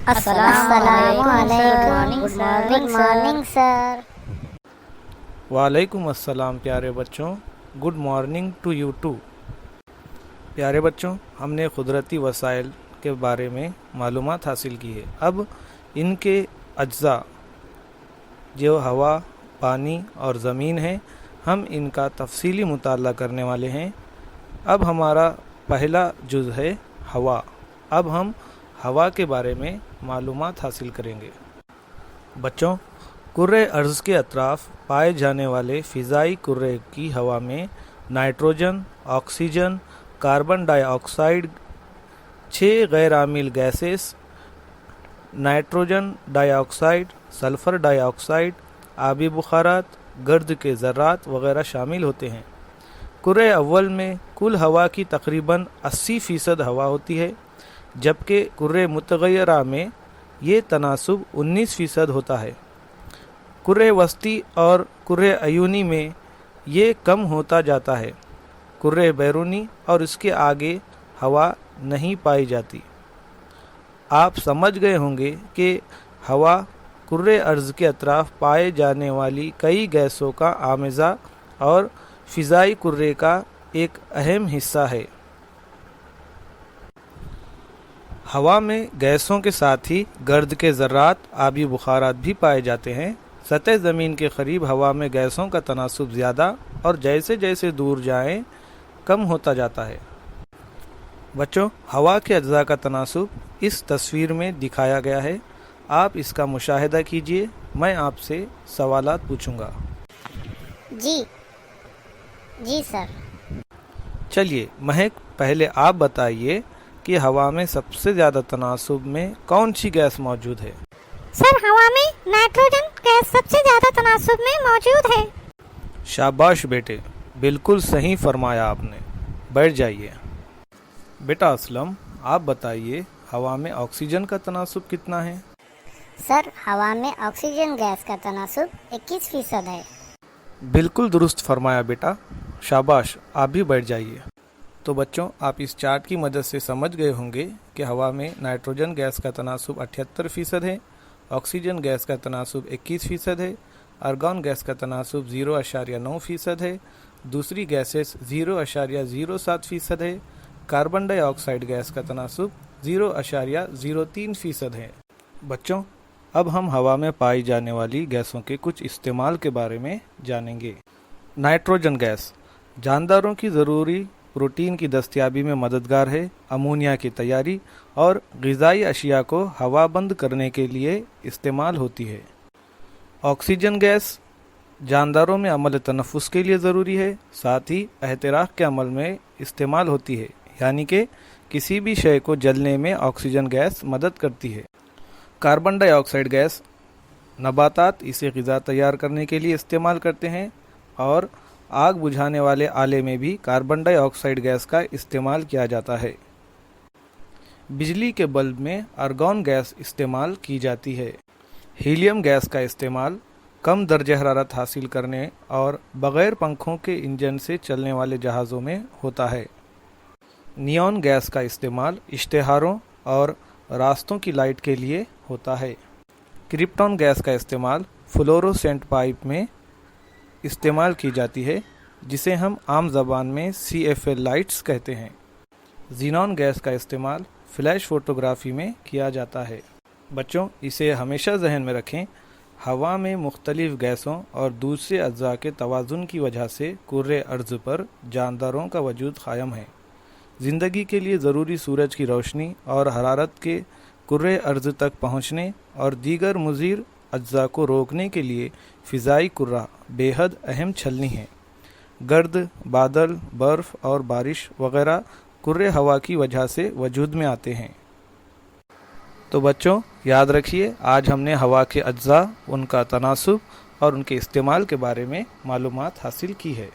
السلام علیکم، good morning sir. وعلیکم السلام پیارے بچوں، good morning to you too. پیارے بچوں، ہم نے قدرتی وسائل کے بارے میں معلومات حاصل کی ہے۔ اب ان کے اجزاء جو ہوا، پانی اور زمین ہیں، ہم ان کا تفصیلی مطالعہ کرنے والے ہیں۔ اب ہمارا پہلا جز ہے ہوا۔ اب ہم ہوا کے بارے میں معلومات حاصل کریں گے۔ بچوں، کرۂ ارض کے اطراف پائے جانے والے فضائی کرے کی ہوا میں نائٹروجن، آکسیجن، کاربن ڈائی آکسائیڈ، 6 غیر عامل گیسز، نائٹروجن ڈائی آکسائیڈ، سلفر ڈائی آکسائیڈ، آبی بخارات، گرد کے ذرات وغیرہ شامل ہوتے ہیں۔ کرۂ اول میں کل ہوا کی تقریباً 80% ہوا ہوتی ہے، جبکہ کرۂ متغیرہ میں یہ تناسب 19% ہوتا ہے۔ کرۂ وسطی اور کرۂ عیونی میں یہ کم ہوتا جاتا ہے۔ کرۂ بیرونی اور اس کے آگے ہوا نہیں پائی جاتی۔ آپ سمجھ گئے ہوں گے کہ ہوا کرۂ ارض کے اطراف پائے جانے والی کئی گیسوں کا آمیزہ اور فضائی کرے کا ایک اہم حصہ ہے۔ ہوا میں گیسوں کے ساتھ ہی گرد کے ذرات، آبی بخارات بھی پائے جاتے ہیں۔ سطح زمین کے قریب ہوا میں گیسوں کا تناسب زیادہ اور جیسے جیسے دور جائیں کم ہوتا جاتا ہے۔ بچوں، ہوا کے اجزاء کا تناسب اس تصویر میں دکھایا گیا ہے۔ آپ اس کا مشاہدہ کیجئے، میں آپ سے سوالات پوچھوں گا۔ جی سر۔ چلیے مہک، پہلے آپ بتائیے کہ ہوا میں سب سے زیادہ تناسب میں کون سی گیس موجود ہے؟ سر، ہوا میں نائٹروجن گیس سب سے زیادہ تناسب میں موجود ہے۔ شاباش بیٹے، بالکل صحیح فرمایا آپ نے۔ بیٹھ جائیے۔ بیٹا اسلم، آپ بتائیے ہوا میں آکسیجن کا تناسب کتنا ہے؟ سر، ہوا میں آکسیجن گیس کا تناسب 21% ہے۔ بالکل درست فرمایا بیٹا، شاباش، آپ بھی بیٹھ جائیے۔ تو بچوں، آپ اس چارٹ کی مدد سے سمجھ گئے ہوں گے کہ ہوا میں نائٹروجن گیس کا تناسب 78% ہے، آکسیجن گیس کا تناسب 21% ہے، ارگون گیس کا تناسب 0.9% ہے، دوسری گیسز 0.07% ہے، کاربن ڈائی آکسائیڈ گیس کا تناسب 0.03% ہے۔ بچوں، اب ہم ہوا میں پائی جانے والی گیسوں کے کچھ استعمال کے بارے میں جانیں گے۔ نائٹروجن گیس جانداروں کی ضروری پروٹین کی دستیابی میں مددگار ہے، امونیا کی تیاری اور غذائی اشیاء کو ہوا بند کرنے کے لیے استعمال ہوتی ہے۔ آکسیجن گیس جانداروں میں عمل تنفس کے لیے ضروری ہے، ساتھ ہی احتراق کے عمل میں استعمال ہوتی ہے، یعنی کہ کسی بھی شے کو جلنے میں آکسیجن گیس مدد کرتی ہے۔ کاربن ڈائی آکسائیڈ گیس نباتات اسے غذا تیار کرنے کے لیے استعمال کرتے ہیں، اور آگ بجھانے والے آلے میں بھی کاربن ڈائی آکسائیڈ گیس کا استعمال کیا جاتا ہے۔ بجلی کے بلب میں ارگون گیس استعمال کی جاتی ہے۔ ہیلیم گیس کا استعمال کم درجہ حرارت حاصل کرنے اور بغیر پنکھوں کے انجن سے چلنے والے جہازوں میں ہوتا ہے۔ نیون گیس کا استعمال اشتہاروں اور راستوں کی لائٹ کے لیے ہوتا ہے۔ کرپٹون گیس کا استعمال فلوروسینٹ پائپ میں استعمال کی جاتی ہے، جسے ہم عام زبان میں CFL لائٹس کہتے ہیں۔ زینون گیس کا استعمال فلیش فوٹوگرافی میں کیا جاتا ہے۔ بچوں، اسے ہمیشہ ذہن میں رکھیں، ہوا میں مختلف گیسوں اور دوسرے اجزاء کے توازن کی وجہ سے کرۂ ارض پر جانداروں کا وجود قائم ہے۔ زندگی کے لیے ضروری سورج کی روشنی اور حرارت کے کرۂ ارض تک پہنچنے اور دیگر مضر اجزاء کو روکنے کے لیے فضائی کرہ بے حد اہم چھلنی ہے۔ گرد، بادل، برف اور بارش وغیرہ کرۂ ہوا کی وجہ سے وجود میں آتے ہیں۔ تو بچوں، یاد رکھیے، آج ہم نے ہوا کے اجزاء، ان کا تناسب اور ان کے استعمال کے بارے میں معلومات حاصل کی ہے۔